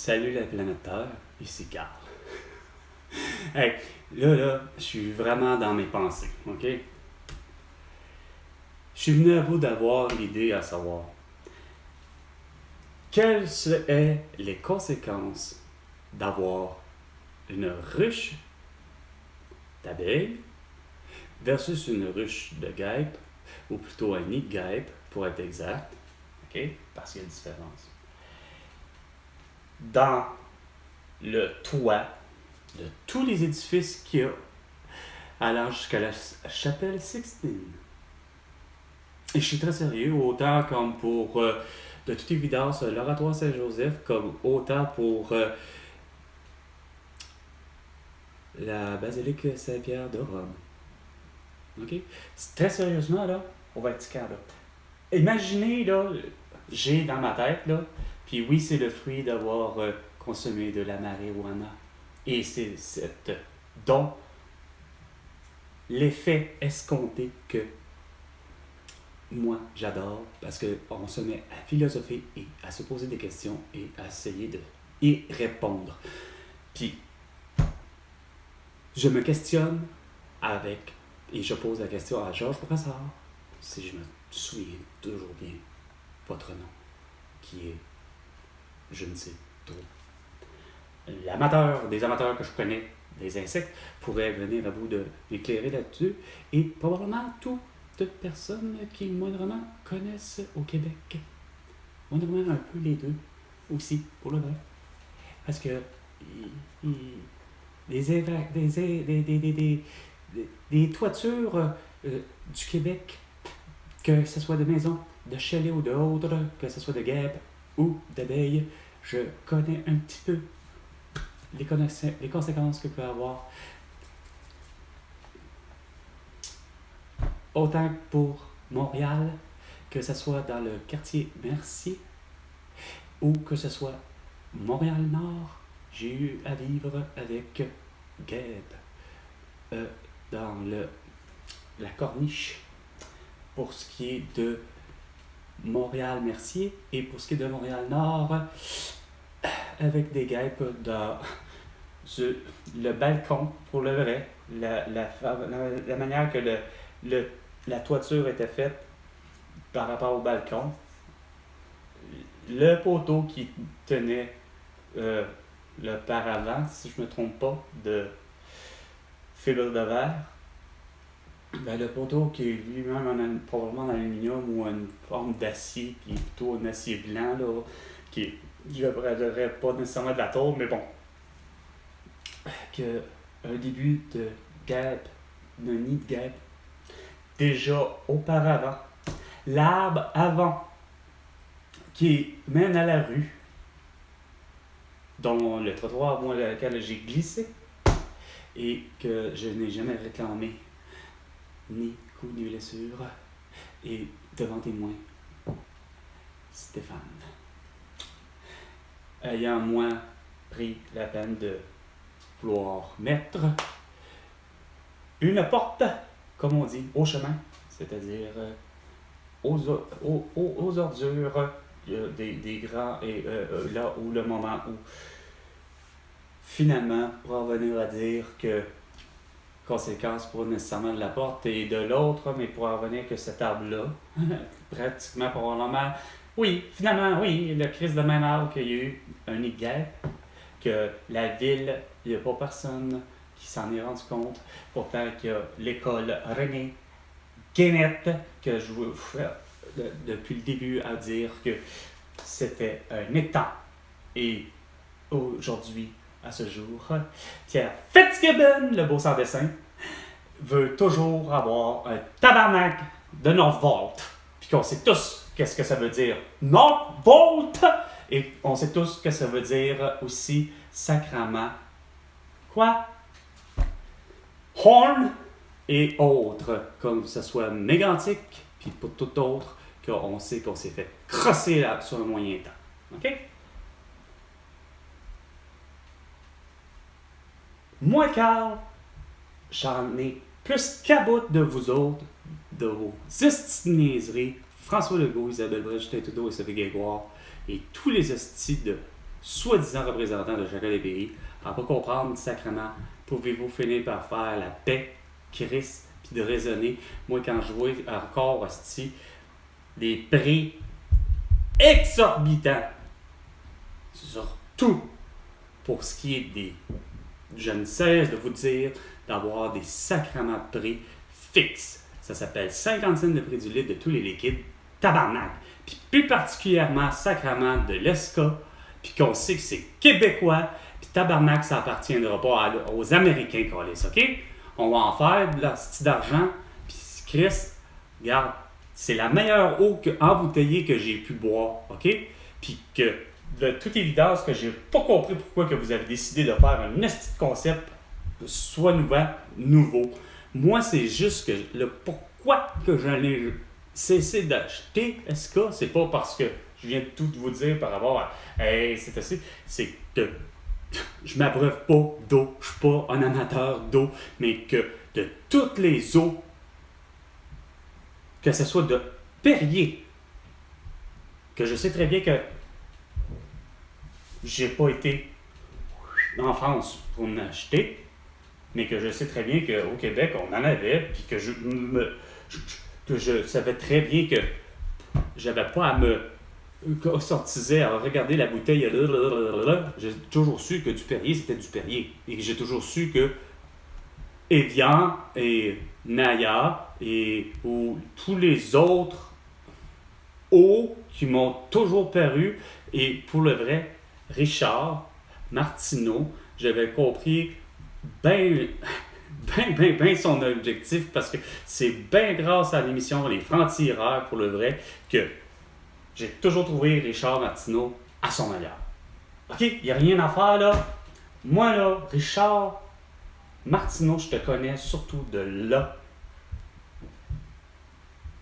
Salut la planète Terre, ici Carl. Hey, là, je suis vraiment dans mes pensées, ok? Je suis venu à bout d'avoir l'idée à savoir quelles seraient les conséquences d'avoir une ruche d'abeilles versus une ruche de guêpes, ou plutôt un nid de guêpes pour être exact, ok? Parce qu'il y a une différence. Dans le toit de tous les édifices qu'il y a allant jusqu'à la chapelle Sixtine. Et je suis très sérieux, autant comme pour, de toute évidence, l'oratoire Saint-Joseph, comme autant pour la basilique Saint-Pierre de Rome. Ok? Très sérieusement, là, au Vatican, là. Imaginez, là, j'ai dans ma tête, là, puis oui, c'est le fruit d'avoir consommé de la marijuana. Et c'est cette dont l'effet escompté que moi j'adore, parce qu'on se met à philosopher et à se poser des questions et à essayer de y répondre. Puis, je me questionne avec, et je pose la question à Georges Brassard, si je me souviens toujours bien votre nom, qui est, je ne sais trop. Des amateurs que je connais des insectes pourraient venir à bout de m'éclairer là-dessus, et probablement toute personne qui moindrement connaissent au Québec. Moindrement un peu les deux aussi, pour le vrai. Parce que des toitures du Québec, que ce soit de maisons, de chalets ou d'autres, que ce soit de guêpes ou d'abeilles, je connais un petit peu les conséquences que peut avoir. Autant pour Montréal, que ce soit dans le quartier Mercier, ou que ce soit Montréal-Nord, j'ai eu à vivre avec guêpes dans la corniche, pour ce qui est de Montréal-Mercier, et pour ce qui est de Montréal-Nord, avec des guêpes dans le balcon, pour le vrai, la manière que la toiture était faite par rapport au balcon, le poteau qui tenait le paravent, si je ne me trompe pas, de fibre de verre, ben le poteau qui est lui-même probablement en aluminium ou une forme d'acier, qui est plutôt un acier blanc, là, qui je ne pas nécessairement de la tôle, mais bon, que un début de guêpe, d'un nid de guêpe, déjà auparavant, l'arbre avant qui mène à la rue, dont le trottoir moi, lequel j'ai glissé et que je n'ai jamais réclamé ni coup ni blessure, et devant témoin Stéphane, ayant moi pris la peine de vouloir mettre une porte, comme on dit, au chemin, c'est-à-dire aux ordures des grands, et là où le moment où finalement pour en venir à dire que conséquence pour nécessairement de la porte et de l'autre, mais pour en venir que cet arbre-là, pratiquement probablement, oui, finalement, oui, le Christ de même arbre qu'il y a eu un nid de guêpe, que la ville, il n'y a pas personne qui s'en est rendu compte, pourtant qu'il y a l'école René Guénette, que je vous fais depuis le début à dire que c'était un étang. Et aujourd'hui, à ce jour, Pierre Fitzgibbon, le beau sans dessin, veut toujours avoir un tabarnak de Northvolt. Puis qu'on sait tous qu'est-ce que ça veut dire Northvolt, et on sait tous que ça veut dire aussi sacrament quoi? Horn et autres, comme ce soit mégantique, puis pour tout autre, qu'on sait qu'on s'est fait crosser là sur un moyen temps. OK? Moi, Carl, j'en ai plus qu'à bout de vous autres, de vos niaiseries, François Legault, Isabelle Brèche, Justin Trudeau et Sophie Grégoire, et tous les hosties de soi-disant représentants de chacun des pays, à pas comprendre sacrément, pouvez-vous finir par faire la paix, Christ, puis de raisonner. Moi, quand je vois encore, hostie, des prix exorbitants, surtout pour ce qui est des... Je ne cesse de vous dire d'avoir des sacrements de prix fixes. Ça s'appelle 50 cents de prix du litre de tous les liquides. Tabarnak! Puis plus particulièrement sacrement de l'ESCA, puis qu'on sait que c'est québécois, puis tabarnak, ça appartiendra pas aux Américains, câlisse, OK? On va en faire de la style d'argent, puis Chris, regarde, c'est la meilleure eau embouteillée que j'ai pu boire, OK? Puis que, de toute évidence, que j'ai pas compris pourquoi que vous avez décidé de faire un esti de concept soit nouveau. Moi, c'est juste que le pourquoi que j'en ai cessé d'acheter SK, c'est pas parce que je viens de tout vous dire par rapport à hey, c'est assez, c'est que je m'abreuve pas d'eau, je suis pas un amateur d'eau, mais que de toutes les eaux, que ce soit de Perrier, que je sais très bien que j'ai pas été en France pour en acheter, mais que je sais très bien qu'au Québec, on en avait, puis que je savais très bien que j'avais pas à me sortisait à regarder la bouteille. J'ai toujours su que du Perrier, c'était du Perrier. Et j'ai toujours su que Evian et Naya et ou tous les autres eaux qui m'ont toujours paru, et pour le vrai, Richard Martineau, j'avais compris ben son objectif, parce que c'est bien grâce à l'émission Les Francs-Tireurs, pour le vrai, que j'ai toujours trouvé Richard Martineau à son meilleur. OK? Il n'y a rien à faire, là. Moi, là, Richard Martineau, je te connais surtout de là.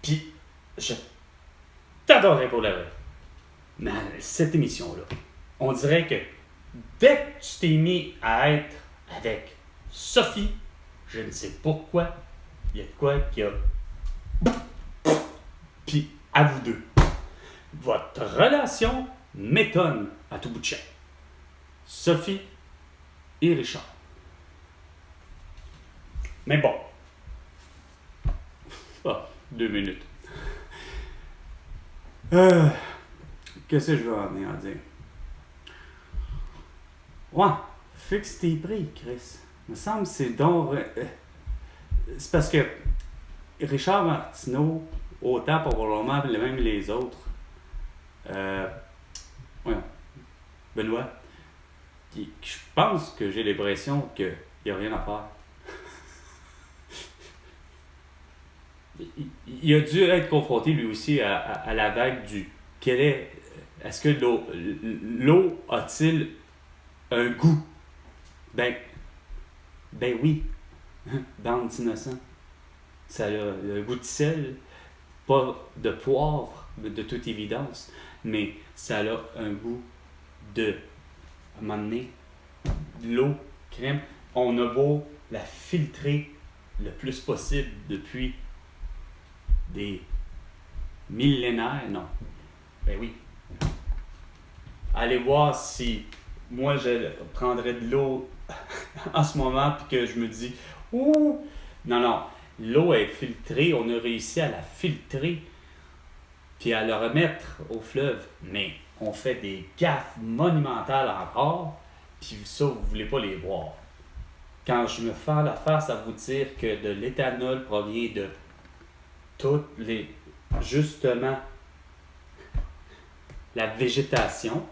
Puis, je t'adorais pour la vraie. Mais cette émission-là, on dirait que dès que tu t'es mis à être avec Sophie, je ne sais pourquoi, il y a de quoi qu'il y a. Puis, à vous deux. Votre relation m'étonne à tout bout de champ. Sophie et Richard. Mais bon. Ah, 2 minutes. Qu'est-ce que je veux en venir à dire? Ouais, fixe tes prix, Chris. Il me semble que c'est donc... c'est parce que Richard Martineau, autant probablement même les autres, ouais, Benoît, je pense que j'ai l'impression qu'il n'y a rien à faire. Il a dû être confronté lui aussi à la vague du est-ce que l'eau a-t-il un goût? Ben oui, bande d'innocents. Ça a le goût de sel, pas de poivre, de toute évidence, mais ça a un goût de, à un moment donné, de l'eau, crème. On a beau la filtrer le plus possible depuis des millénaires, non. Ben oui. Allez voir si moi je prendrais de l'eau en ce moment puis que je me dis ouh, non, l'eau est filtrée, on a réussi à la filtrer puis à la remettre au fleuve, mais on fait des gaffes monumentales encore, puis ça vous voulez pas les voir. Quand je me fais la face à vous dire que de l'éthanol provient de toutes les, justement, la végétation,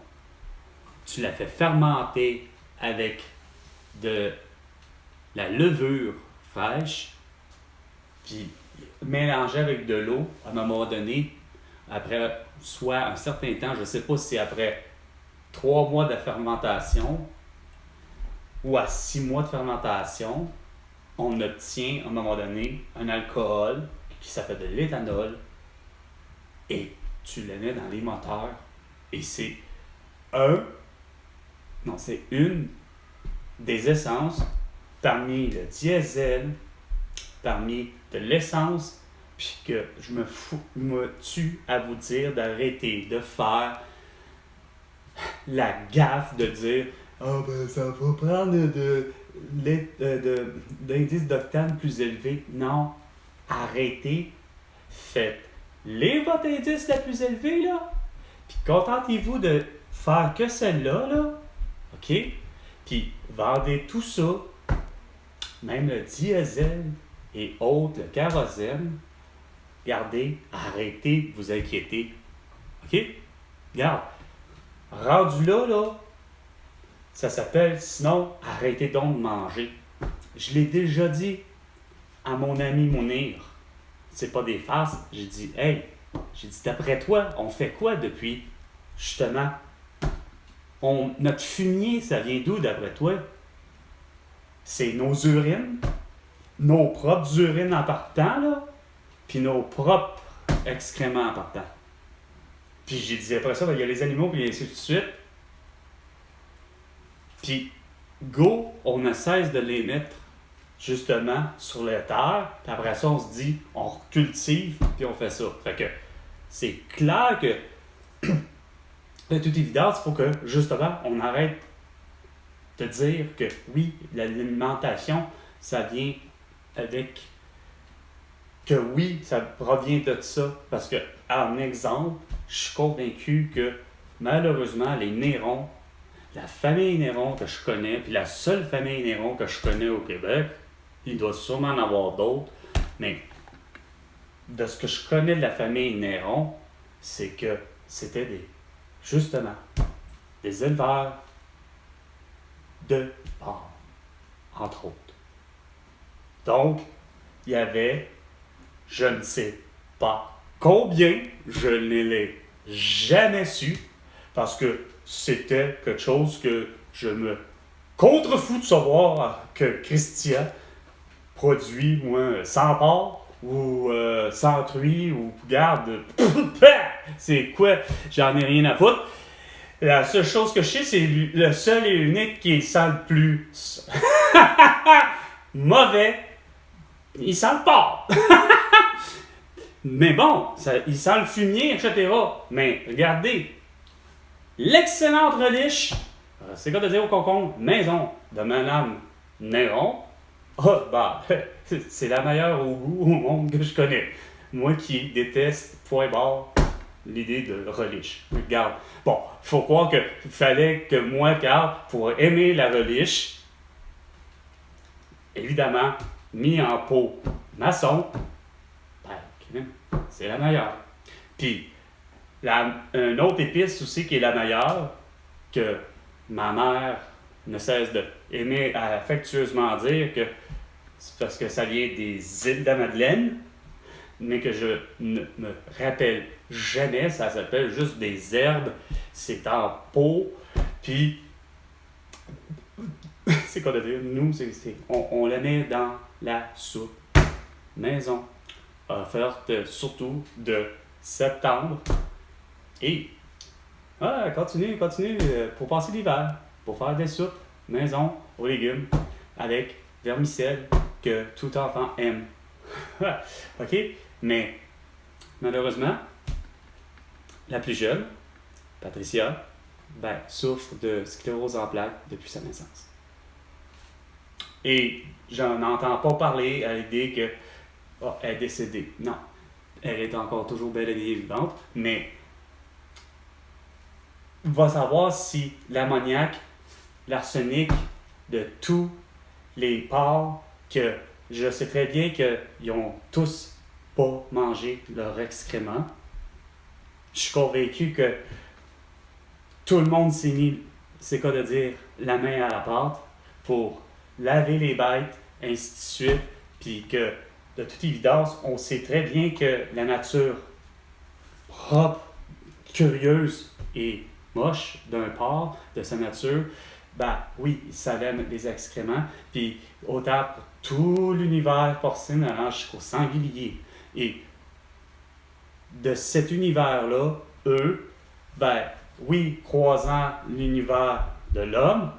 tu la fais fermenter avec de la levure fraîche, puis mélanger avec de l'eau, à un moment donné, après soit un certain temps, je ne sais pas si c'est après 3 mois de fermentation ou à 6 mois de fermentation, on obtient à un moment donné un alcool qui s'appelle de l'éthanol, et tu le mets dans les moteurs, et c'est une des essences parmi le diesel, parmi de l'essence, puis que je me tue à vous dire d'arrêter de faire la gaffe de dire ah ben ça va prendre d'indice d'octane plus élevé. Non, arrêtez, faites-les votre indice la plus élevée, là, puis contentez-vous de faire que celle-là, là, OK? Puis vendez tout ça, même le diesel et autres, le kérosène. Regardez, arrêtez de vous inquiéter. OK? Regarde, rendu là, ça s'appelle, sinon, arrêtez donc de manger. Je l'ai déjà dit à mon ami Mounir. C'est pas des farces. J'ai dit, hey, d'après toi, on fait quoi depuis, justement, notre fumier, ça vient d'où d'après toi? C'est nos urines, nos propres urines en partant, là, puis nos propres excréments en partant. Puis j'ai dit, après ça, il y a les animaux, puis ainsi de suite. Puis, go, on ne cesse de les mettre, justement, sur la terre, puis après ça, on se dit, on cultive, puis on fait ça. Fait que, c'est clair que, de toute évidence, il faut que, justement, on arrête de dire que, oui, l'alimentation, ça vient avec... que oui, ça provient de ça. Parce que, en exemple, je suis convaincu que, malheureusement, les Néron, la famille Néron que je connais, puis la seule famille Néron que je connais au Québec, il doit sûrement en avoir d'autres, mais de ce que je connais de la famille Néron, c'est que c'était justement, des éleveurs de porc, entre autres. Donc, il y avait, je ne sais pas combien, je ne l'ai jamais su, parce que c'était quelque chose que je me contrefous de savoir que Christian produit, moi, sans porc ou sans truie ou garde. C'est quoi? J'en ai rien à foutre. La seule chose que je sais, c'est le seul et unique qui sent le plus mauvais. Il sent le porc. Mais bon, il sent le fumier, etc. Mais regardez, l'excellente relish, c'est quoi de dire au concombre, maison de Madame Néron. C'est la meilleure au goût au monde que je connais. Moi qui déteste, point barre, l'idée de relish. Regarde, bon, il faut croire qu'il fallait que moi, Carl, pour aimer la relish, évidemment, mis en pot maçon, c'est la meilleure. Puis, une autre épice aussi qui est la meilleure, que ma mère ne cesse d'aimer affectueusement dire que c'est parce que ça vient des îles de la Madeleine, mais que je ne me rappelle jamais, ça s'appelle juste des herbes, c'est en pot, puis c'est quoi de dire, nous, on la met dans la soupe maison, offerte surtout de septembre, et continue, pour passer l'hiver, pour faire des soupes maison aux légumes, avec vermicelle que tout enfant aime. OK? Mais, malheureusement, la plus jeune, Patricia, souffre de sclérose en plaques depuis sa naissance. Et j'en entends pas parler à l'idée que elle est décédée. Non. Elle est encore toujours belle et vivante, mais va savoir si l'ammoniac, l'arsenic de tous les porcs, que je sais très bien qu'ils ont tous pas mangé leur excrément. Je suis convaincu que tout le monde s'est mis, c'est quoi de dire, la main à la pâte pour laver les bêtes, ainsi de suite, puis que, de toute évidence, on sait très bien que la nature propre, curieuse et moche d'un porc, de sa nature, oui, ça aime les excréments, puis autant pour tout l'univers porcin allant jusqu'au sanglier. Et de cet univers-là, eux, oui, croisant l'univers de l'homme,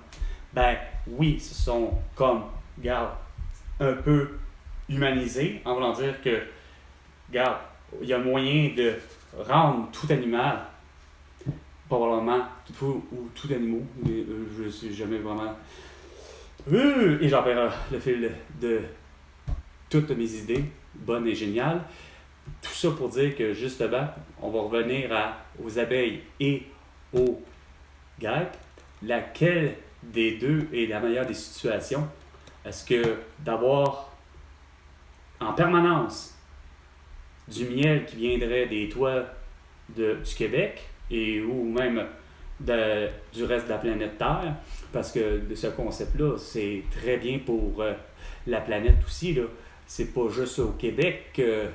oui, ce sont comme, regarde, un peu humanisés, en voulant dire que, regarde, il y a moyen de rendre tout animal probablement tout, ou tout animaux, mais je ne sais jamais vraiment. Et j'en perds le fil de toutes mes idées, bonnes et géniales. Tout ça pour dire que justement, on va revenir aux abeilles et aux guêpes. Laquelle des deux est la meilleure des situations? Est-ce que d'avoir en permanence du miel qui viendrait des toits du Québec et ou même du reste de la planète Terre, parce que de ce concept-là, c'est très bien pour la planète aussi. Là. C'est pas juste au Québec que,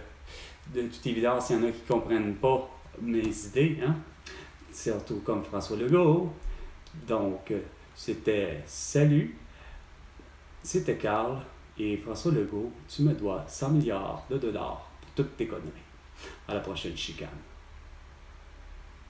de toute évidence, il y en a qui ne comprennent pas mes idées, hein? Surtout comme François Legault. Donc, c'était salut, c'était Carl et François Legault, tu me dois 100 milliards de dollars pour toutes tes conneries. À la prochaine chicane.